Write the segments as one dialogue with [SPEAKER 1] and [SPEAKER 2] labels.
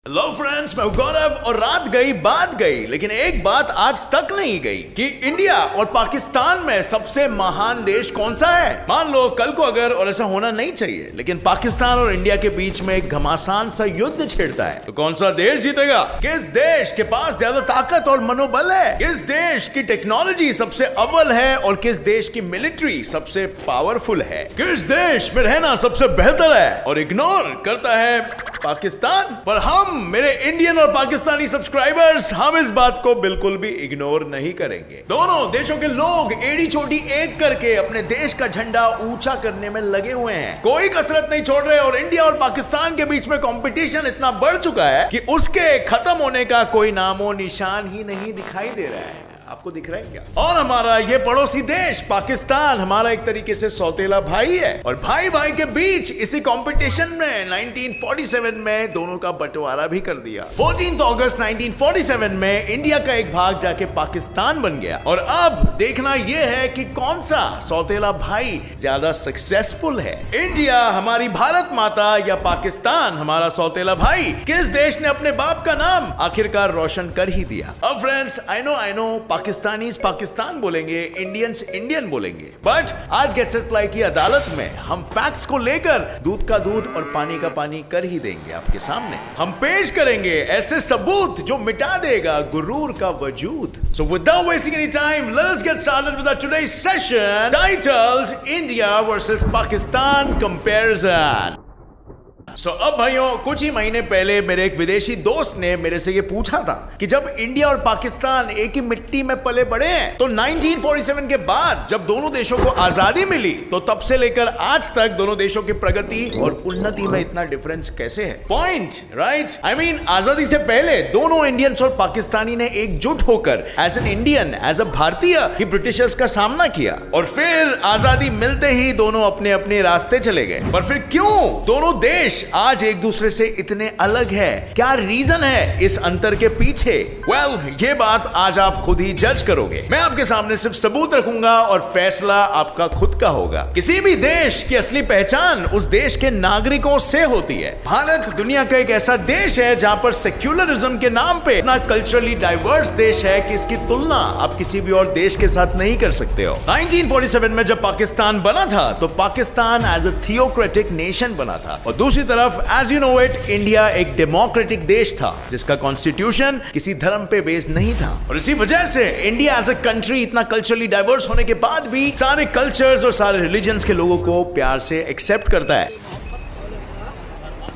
[SPEAKER 1] Hello friends, मैं गौरव और रात गई बात गई, लेकिन एक बात आज तक नहीं गई कि इंडिया और पाकिस्तान में सबसे महान देश कौन सा है। मान लो कल को अगर, और ऐसा होना नहीं चाहिए, लेकिन पाकिस्तान और इंडिया के बीच में एक घमासान सा युद्ध छिड़ता है, तो कौन सा देश जीतेगा? किस देश के पास ज्यादा ताकत और मनोबल है? किस देश की टेक्नोलॉजी सबसे अव्वल है और किस देश की मिलिट्री सबसे पावरफुल है? किस देश में रहना सबसे बेहतर है और इग्नोर करता है पाकिस्तान? पर हम, मेरे इंडियन और पाकिस्तानी सब्सक्राइबर्स, हम इस बात को बिल्कुल भी इग्नोर नहीं करेंगे। दोनों देशों के लोग एड़ी चोटी एक करके अपने देश का झंडा ऊंचा करने में लगे हुए हैं, कोई कसरत नहीं छोड़ रहे। और इंडिया और पाकिस्तान के बीच में कंपटीशन इतना बढ़ चुका है कि उसके खत्म होने का कोई नामो निशान ही नहीं दिखाई दे रहा है। आपको दिख रहा है क्या? और हमारा ये पड़ोसी देश पाकिस्तान हमारा एक तरीके से सौतेला भाई है, और भाई भाई के बीच इसी कंपटीशन में 1947 में दोनों का बंटवारा भी कर दिया। 14 अगस्त 1947 में इंडिया का एक भाग जाके पाकिस्तान बन गया, और अब देखना यह है कि कौन सा सौतेला भाई ज्यादा सक्सेसफुल है, इंडिया हमारी भारत माता या पाकिस्तान हमारा सौतेला भाई। किस देश ने अपने बाप का नाम आखिरकार रोशन कर ही दिया? अब friends, I know Pakistanis Pakistan बोलेंगे, इंडियंस इंडियन बोलेंगे, बट आज गेट सेट फ्लाई की अदालत में हम फैक्ट्स को लेकर दूध का दूध और पानी का पानी कर ही देंगे। आपके सामने हम पेश करेंगे ऐसे सबूत जो मिटा देगा गुरूर का वजूद। So without wasting any time, let us get started with our today's session titled India versus Pakistan Comparison. अब भाइयों, कुछ ही महीने पहले मेरे एक विदेशी दोस्त ने मेरे से ये पूछा था कि जब इंडिया और पाकिस्तान एक ही मिट्टी में पले बड़े हैं, तो 1947 के बाद जब दोनों देशों को आजादी मिली, तो तब से लेकर आज तक दोनों देशों की प्रगति और उन्नति में इतना डिफरेंस कैसे है? Point, right? आई मीन, आजादी से पहले दोनों इंडियंस और पाकिस्तानी ने एकजुट होकर as an Indian, as a भारतीय ही ब्रिटिशर्स का सामना किया, और फिर आजादी मिलते ही दोनों अपने अपने रास्ते चले गए। पर फिर क्यों दोनों देश आज एक दूसरे से इतने अलग है? क्या रीजन है इस अंतर के पीछे? वेल, ये बात आज आप खुद ही जज करोगे। मैं आपके सामने सिर्फ सबूत रखूंगा और फैसला आपका खुद का होगा। किसी भी देश की असली पहचान उस देश के नागरिकों से होती है। भारत दुनिया का एक ऐसा देश है जहां पर सेक्युलरिज्म के नाम पे इतना कल्चरली डाइवर्स देश है कि इसकी तुलना आप किसी भी और देश के साथ नहीं कर सकते हो। 1947 में जब पाकिस्तान बना था, तो Pakistan as a theocratic nation बना था, और दूसरी तरफ as you know it, India एक डेमोक्रेटिक देश था जिसका कॉन्स्टिट्यूशन किसी धर्म पे बेस्ड नहीं था। और इसी वजह से इंडिया एज अ कंट्री इतना कल्चरली डाइवर्स होने के बाद भी सारे कल्चर्स और सारे रिलीजन्स के लोगों को प्यार से एक्सेप्ट करता है।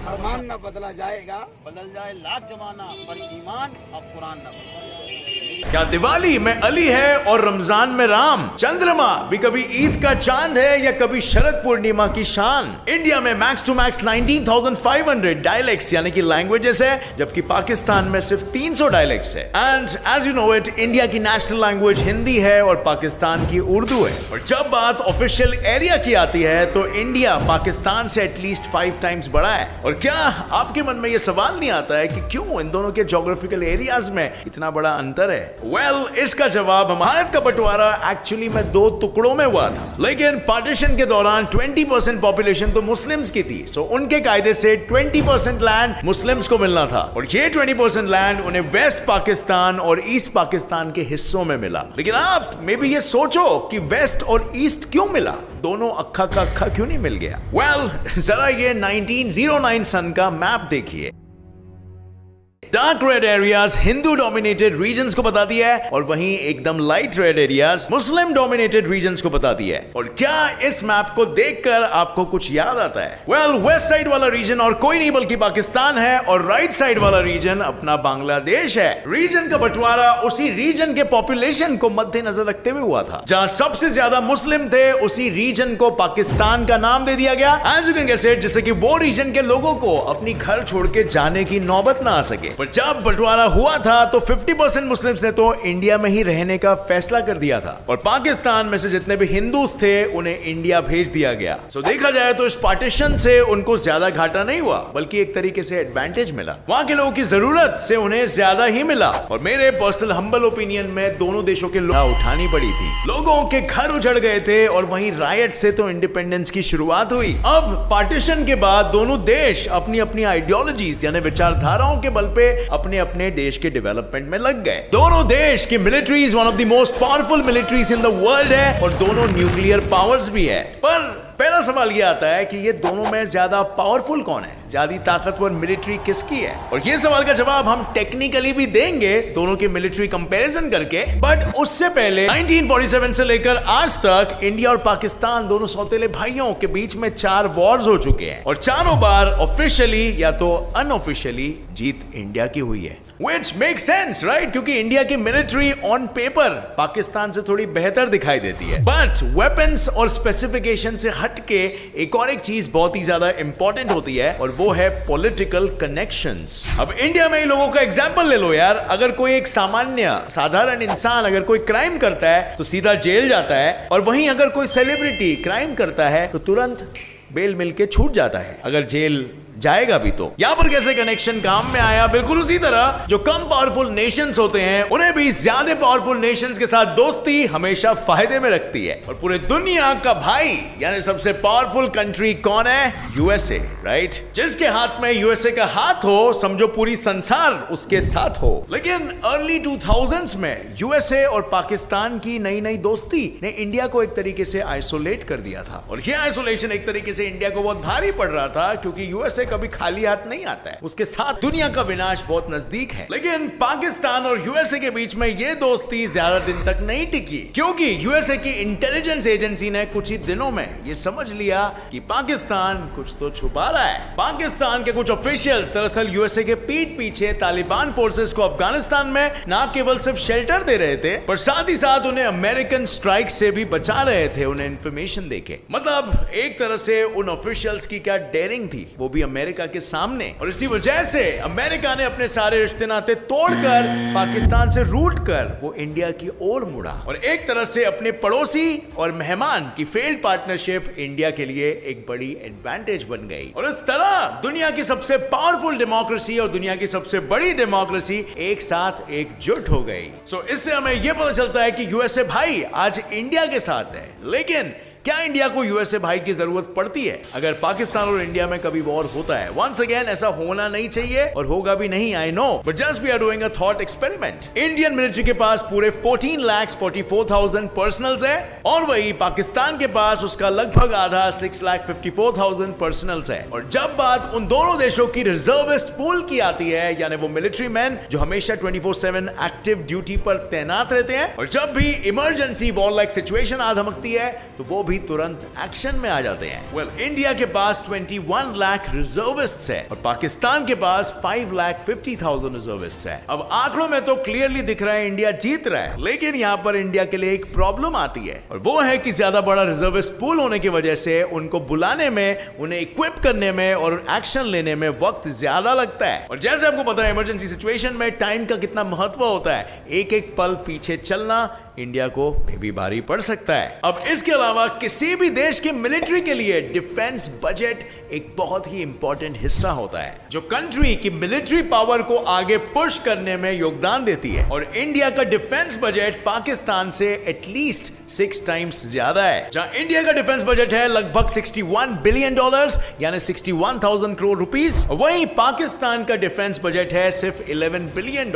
[SPEAKER 2] फरमान न बदला जाएगा, बदल जाए लाख जमाना, पर ईमान अब कुरान न बदला।
[SPEAKER 1] क्या दिवाली में अली है और रमजान में राम? चंद्रमा भी कभी ईद का चांद है या कभी शरद पूर्णिमा की शान? इंडिया में मैक्स टू मैक्स 19,500 डायलेक्ट्स यानी कि लैंग्वेजेस है, जबकि पाकिस्तान में सिर्फ 300 डायलेक्ट्स है। And as you know it, India की नेशनल लैंग्वेज हिंदी है और पाकिस्तान की उर्दू है। और जब बात ऑफिशियल एरिया की आती है, तो इंडिया पाकिस्तान से एटलीस्ट 5 टाइम्स बड़ा है। और क्या आपके मन में यह सवाल नहीं आता है कि क्यों इन दोनों के ज्योग्राफिकल एरियाज में इतना बड़ा अंतर है? इसका जवाब, भारत का बंटवारा एक्चुअली में 2 टुकड़ों में हुआ था, लेकिन पार्टीशन के दौरान 20% पॉपुलेशन तो मुस्लिम्स की थी, सो उनके कायदे से 20% लैंड मुस्लिम्स को मिलना था, और ये 20% लैंड उन्हें वेस्ट पाकिस्तान और ईस्ट पाकिस्तान के हिस्सों में मिला। लेकिन आप मे बी ये सोचो कि वेस्ट और ईस्ट क्यों मिला, दोनों अक्खा का अक्खा क्यों नहीं मिल गया? जरा ये 1909 सन का मैप देखिए। Dark red areas Hindu dominated regions को बताती है, और वहीं एकदम light red areas Muslim dominated regions को बताती है। और क्या इस मैप को देखकर आपको कुछ याद आता है? वेस्ट साइड वाला रीजन और कोई नहीं बल्कि पाकिस्तान है, और राइट साइड वाला रीजन अपना बांग्लादेश है। रीजन का बंटवारा उसी रीजन के पॉपुलेशन को मद्देनजर रखते हुए हुआ था। जहां सबसे ज्यादा मुस्लिम थे, उसी रीजन को पाकिस्तान का नाम दे दिया गया, as you can guess it, जिससे कि वो रीजन के लोगों को अपनी घर छोड़ के जाने की नौबत ना आ सके। पर जब बंटवारा हुआ था तो 50% मुस्लिम्स ने तो इंडिया में ही रहने का फैसला कर दिया था और पाकिस्तान में से जितने भी हिंदूस थे उन्हें इंडिया भेज दिया गया। सो देखा जाए तो इस पार्टीशन से उनको ज्यादा घाटा नहीं हुआ बल्कि एक तरीके से एडवांटेज मिला। वहां के लोगों की जरूरत से उन्हें ज्यादा ही मिला और मेरे पर्सनल हम्बल ओपिनियन में दोनों देशों के लोग उठानी पड़ी थी। लोगों के घर उजड़ गए थे और वहीं रायट से तो इंडिपेंडेंस की शुरुआत हुई। अब पार्टीशन के बाद दोनों देश अपनी अपनी आइडियोलॉजीज यानी विचारधाराओं के बल पे अपने अपने देश के डेवलपमेंट में लग गए। दोनों देश की militaries one of the most powerful militaries in the world है और दोनों न्यूक्लियर पावर्स भी है। पर पहला सवाल यह आता है कि ये दोनों में ज्यादा पावरफुल कौन है, ज्यादा ताकतवर मिलिट्री किसकी है? और ये सवाल का जवाब हम टेक्निकली भी देंगे दोनों की मिलिट्री कंपैरिजन करके। बट उससे पहले 1947 से लेकर आज तक इंडिया और पाकिस्तान दोनों सौतेले भाइयों के बीच में 4 वॉर्स हो चुके हैं और चारों बार ऑफिशियली या तो अनऑफिशियली जीत इंडिया की हुई है। Which makes sense, right? क्योंकि इंडिया की मिलिट्री ऑन पेपर पाकिस्तान से थोड़ी बेहतर दिखाई देती है। बट वेपन्स और स्पेसिफिकेशन से हटके एक और एक चीज बहुत ही ज्यादा इंपॉर्टेंट होती है और वो है पॉलिटिकल कनेक्शंस। अब इंडिया में ही लोगों का एग्जांपल ले लो यार। अगर कोई एक सामान्य साधारण इंसान अगर कोई क्राइम करता है तो सीधा जेल जाता है और वहीं अगर कोई सेलिब्रिटी क्राइम करता है तो तुरंत बेल मिलके छूट जाता है अगर जेल जाएगा भी तो। यहां पर कैसे कनेक्शन काम में आया? बिल्कुल उसी तरह जो कम पावरफुल नेशंस होते हैं उन्हें भी ज्यादा पावरफुल नेशंस के साथ दोस्ती हमेशा फायदे में रखती है। और पूरे दुनिया का भाई यानी सबसे पावरफुल कंट्री कौन है? USA, right? जिसके हाथ में यूएसए का हाथ हो समझो पूरी संसार उसके साथ हो। लेकिन अर्ली 2000s में यूएसए और पाकिस्तान की नई नई दोस्ती ने इंडिया को एक तरीके से आइसोलेट कर दिया था और यह आइसोलेशन एक तरीके से इंडिया को बहुत भारी पड़ रहा था क्योंकि यूएसए कभी खाली हाथ नहीं आता है, उसके साथ दुनिया का विनाश बहुत नजदीक है। लेकिन पाकिस्तान और यूएसए के बीच में यह दोस्ती ज्यादा दिन तक नहीं टिकी क्योंकि यूएसए की इंटेलिजेंस एजेंसी ने कुछ ही दिनों में यह समझ लिया कि पाकिस्तान कुछ तो छुपा रहा है। पाकिस्तान के कुछ ऑफिशियल्स दरअसल यूएसए के पीठ पीछे तालिबान फोर्सेस को अफगानिस्तान में ना केवल सिर्फ शेल्टर दे रहे थे पर साथ ही साथ उन्हें अमेरिकन स्ट्राइक से भी बचा रहे थे उन्हें इंफॉर्मेशन देके। मतलब एक तरह से उन ऑफिशियल्स की क्या डेयरिंग थी, वो भी अमेरिका के सामने। और इसी वजह से अमेरिका ने अपने सारे रिश्ते नाते तोड़कर पाकिस्तान से रूट कर वो इंडिया की ओर मुड़ा और एक तरह से अपने पड़ोसी और मेहमान की फेल्ड पार्टनरशिप इंडिया के लिए एक बड़ी एडवांटेज बन गई। और इस तरह दुनिया की सबसे पावरफुल डेमोक्रेसी और दुनिया की सबसे बड़ी डेमोक्रेसी एक साथ एकजुट हो गई। सो इससे हमें यह पता चलता है कि यूएसए भाई आज इंडिया के साथ है। लेकिन क्या इंडिया को यूएसए भाई की जरूरत पड़ती है अगर पाकिस्तान और इंडिया में कभी वॉर होता है? वंस अगेन ऐसा होना नहीं चाहिए और होगा भी नहीं, I know, but just we are doing a thought experiment. Indian military के पास पूरे 14,44,000 पर्सनल्स है और वही पाकिस्तान के पास उसका लगभग आधा 6,54,000 पर्सनल्स है। और जब बात उन दोनों देशों की रिजर्विस्ट पूल की आती है यानी वो मिलिट्री मैन जो हमेशा 24/7 एक्टिव ड्यूटी पर तैनात रहते हैं और जब भी इमरजेंसी वॉर लाइक सिचुएशन आ धमकती है तो वो भी तुरंत एक्शन में आ जाते हैं। वेल, इंडिया के पास 21 लाख रिजर्विस्ट्स है और पाकिस्तान के पास 5,50,000 रिजर्विस्ट्स है। अब आंकड़ों में तो क्लियरली दिख रहा है इंडिया जीत रहा है, लेकिन यहां पर इंडिया के लिए एक प्रॉब्लम आती है और वो है कि ज्यादा बड़ा रिजर्विस्ट पूल होने की वजह से उनको बुलाने में, उन्हें इक्विप करने में और एक्शन लेने में वक्त ज्यादा लगता है। और जैसे आपको पता है इमरजेंसी सिचुएशन में टाइम का कितना महत्व होता है, एक एक पल पीछे चलना इंडिया को भी भारी पड़ सकता है। अब इसके अलावा किसी भी देश के मिलिट्री के लिए डिफेंस बजट एक बहुत ही इंपॉर्टेंट हिस्सा होता है जो कंट्री की मिलिट्री पावर को आगे पुश करने में योगदान देती है। और इंडिया का डिफेंस बजट पाकिस्तान से एटलीस्ट 6 टाइम्स ज्यादा है। जहां इंडिया का डिफेंस बजट है लगभग $61 बिलियन यानी 61,000 करोड़ रुपीस, वहीं पाकिस्तान का डिफेंस बजट है सिर्फ $11 बिलियन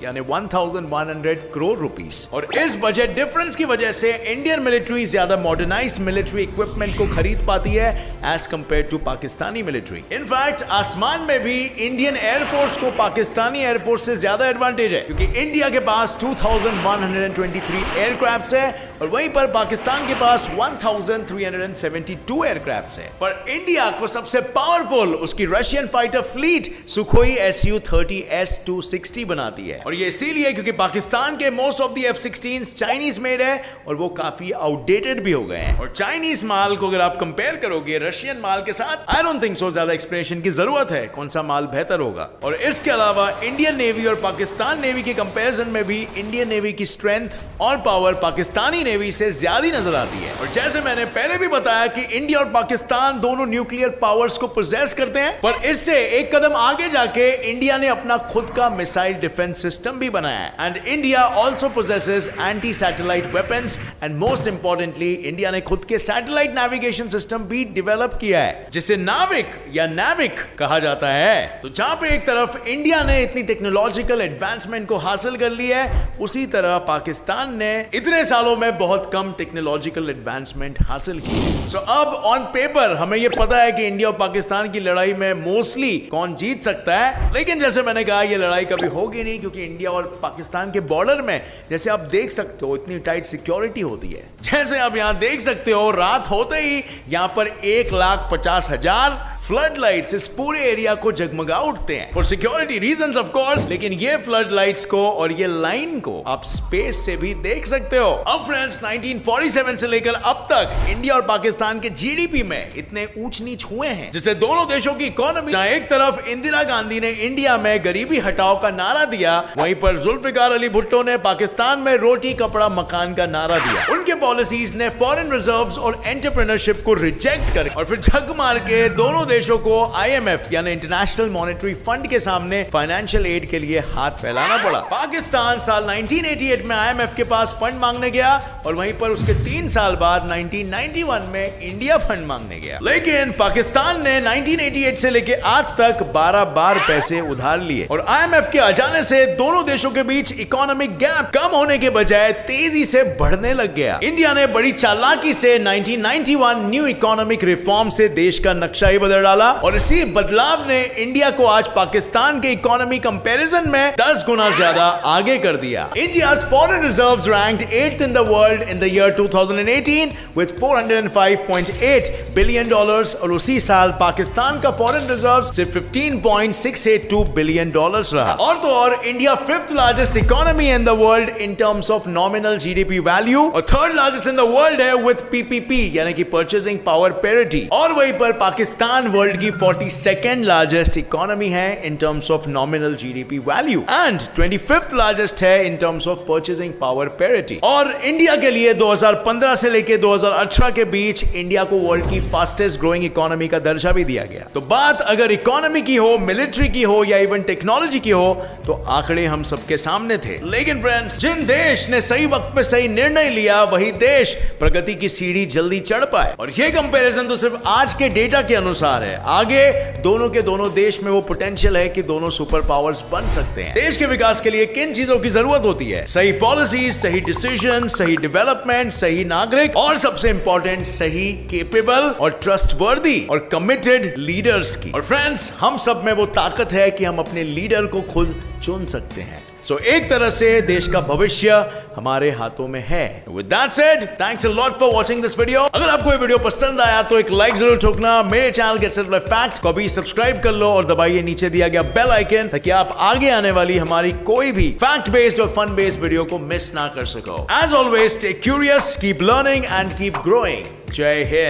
[SPEAKER 1] यानी 1,100 करोड़ रुपीस। और इस बजट डिफरेंस की वजह से इंडियन मिलिट्री ज्यादा मॉडर्नाइज्ड मिलिट्री इक्विपमेंट को खरीद पाती है as compare to Pakistani military. In fact आसमान में भी इंडियन एयरफोर्स को पाकिस्तानी एयरफोर्स से ज्यादा एडवांटेज है क्योंकि इंडिया के पास 2,123 एयरक्राफ्ट है और वहीं पर पाकिस्तान के पास 1,372 एयरक्राफ्ट है। पर इंडिया को सबसे पावरफुल उसकी Russian fighter fleet Sukhoi Su-30 S-260 बनाती है और ये इसीलिए क्योंकि पाकिस्तान के most of the F-16s Chinese made है और वो काफी आउटडेटेड भी हो गए हैं। और चाइनीज माल को अगर आप कंपेयर करोगे रशियन माल के साथ, आई डोंट थिंक सो ज्यादा एक्सप्लेनेशन की जरूरत है कौन सा माल बेहतर होगा। और इसके अलावा इंडियन नेवी और पाकिस्तान नेवी के कंपैरिजन में भी इंडियन नेवी की स्ट्रेंथ और पावर पाकिस्तानी नेवी से ज्यादा नजर आती है। और जैसे मैंने पहले भी बताया कि इंडिया और पाकिस्तान दोनों न्यूक्लियर पावर्स को पोजेस करते हैं, पर इससे एक कदम आगे जाके इंडिया ने अपना खुद का मिसाइल डिफेंस सिस्टम भी बनाया है। And India also possesses anti satellite weapons and most importantly India ने खुद के सैटेलाइट नेविगेशन सिस्टम भी डेवलप किया है जिसे नाविक या नैविक कहा जाता है। तो जहां पे एक तरफ इंडिया ने इतनी टेक्नोलॉजिकल एडवांसमेंट को हासिल कर लिया है, उसी तरह पाकिस्तान ने इतने सालों में बहुत कम टेक्नोलॉजिकल एडवांसमेंट हासिल की। सो अब ऑन पेपर हमें यह पता है कि इंडिया और पाकिस्तान की लड़ाई में मोस्टली कौन जीत सकता है, लेकिन जैसे मैंने कहा यह लड़ाई कभी होगी नहीं, क्योंकि इंडिया और पाकिस्तान के बॉर्डर में जैसे आप देख सकते हो इतनी टाइट सिक्योरिटी होती है। जैसे आप यहां देख सकते हो रात होते ही यहां पर 1,50,000 फ्लड लाइट्स इस पूरे एरिया को जगमगा उठते हैं for security reasons of course. लेकिन ये फ्लड लाइट्स को और ये लाइन को आप स्पेस से भी देख सकते हो। अब फ्रेंड्स 1947 से लेकर अब तक इंडिया और पाकिस्तान के जीडीपी में इतने ऊंच नीच हुए हैं जिससे दोनों देशों की इकोनॉमी, जहां एक तरफ इंदिरा गांधी ने इंडिया में गरीबी हटाओ का नारा दिया, वहीं पर जुल्फिकार अली भुट्टो ने पाकिस्तान में रोटी कपड़ा मकान का नारा दिया। उनके पॉलिसीज ने फॉरेन रिजर्व्स और एंटरप्रेन्योरशिप को रिजेक्ट कर और फिर झक मार के दोनों देशों को आईएमएफ यानी इंटरनेशनल मॉनेटरी फंड के सामने फाइनेंशियल एड के लिए हाथ फैलाना पड़ा। पाकिस्तान साल 1988 में आईएमएफ के पास फंड मांगने गया और वहीं पर उसके 3 साल बाद 1991 में इंडिया फंड मांगने गया। लेकिन पाकिस्तान ने 1988 से लेकर आज तक 12 बार पैसे उधार लिए और आईएमएफ के आ जाने से दोनों देशों के बीच इकोनॉमिक गैप कम होने के बजाय तेजी से बढ़ने लग गया। इंडिया ने बड़ी चालाकी से 1991 न्यू इकोनॉमिक रिफॉर्म से देश का नक्शा ही बदल डाला और इसी बदलाव ने इंडिया को आज पाकिस्तान के इकोनॉमी कंपैरिजन में 10 गुना ज्यादा आगे कर दिया। India's foreign reserves ranked 8th in the world in the year 2018 with $405.8 billion और उसी साल पाकिस्तान का फॉरेन रिजर्व्स सिर्फ $15.682 billion रहा। और तो और India 5th largest economy in the world in terms of nominal GDP value और 3rd largest in the world है with PPP यानी कि purchasing power parity। और वहीं पर पाकिस्तान वर्ल्ड की 42nd लार्जेस्ट इकोनॉमी है in terms of nominal GDP value and 25th largest है in terms of purchasing power parity. और इंडिया के लिए 2015 से लेकर 2018 के बीच इंडिया को वर्ल्ड की फास्टेस्ट ग्रोइंग इकोनॉमी का दर्जा भी दिया गया। तो बात अगर इकोनॉमी की हो, मिलिट्री की हो या इवन टेक्नोलॉजी की हो तो आंकड़े हम सबके सामने थे। लेकिन फ्रेंड्स जिन देश ने सही वक्त पे सही निर्णय लिया वही देश प्रगति की सीढ़ी जल्दी चढ़ पाए। और ये कंपैरिजन तो सिर्फ आज के डेटा के अनुसार है, आगे दोनों के दोनों देश में वो पोटेंशियल है कि दोनों सुपर पावर्स बन सकते हैं। देश के विकास के लिए किन चीजों की जरूरत होती है? सही पॉलिसी, सही डिसीजन, सही डेवलपमेंट, सही नागरिक और सबसे इंपॉर्टेंट सही केपेबल और ट्रस्टवर्दी और कमिटेड लीडर्स की। और फ्रेंड्स हम सब में वो ताकत है कि हम अपने लीडर को खुद चुन सकते हैं। सो एक तरह से देश का भविष्य हमारे हाथों में है। With that said, thanks a lot for watching this video। अगर आपको ये वीडियो पसंद आया तो एक लाइक जरूर ठोकना। मेरे channel get set bye fact को भी सब्सक्राइब कर लो और दबाइए नीचे दिया गया बेल आइकन ताकि आप आगे आने वाली हमारी कोई भी फैक्ट बेस्ड और फन बेस्ड वीडियो को मिस ना कर सको। As always, stay curious, keep learning and keep growing। जय हिंद।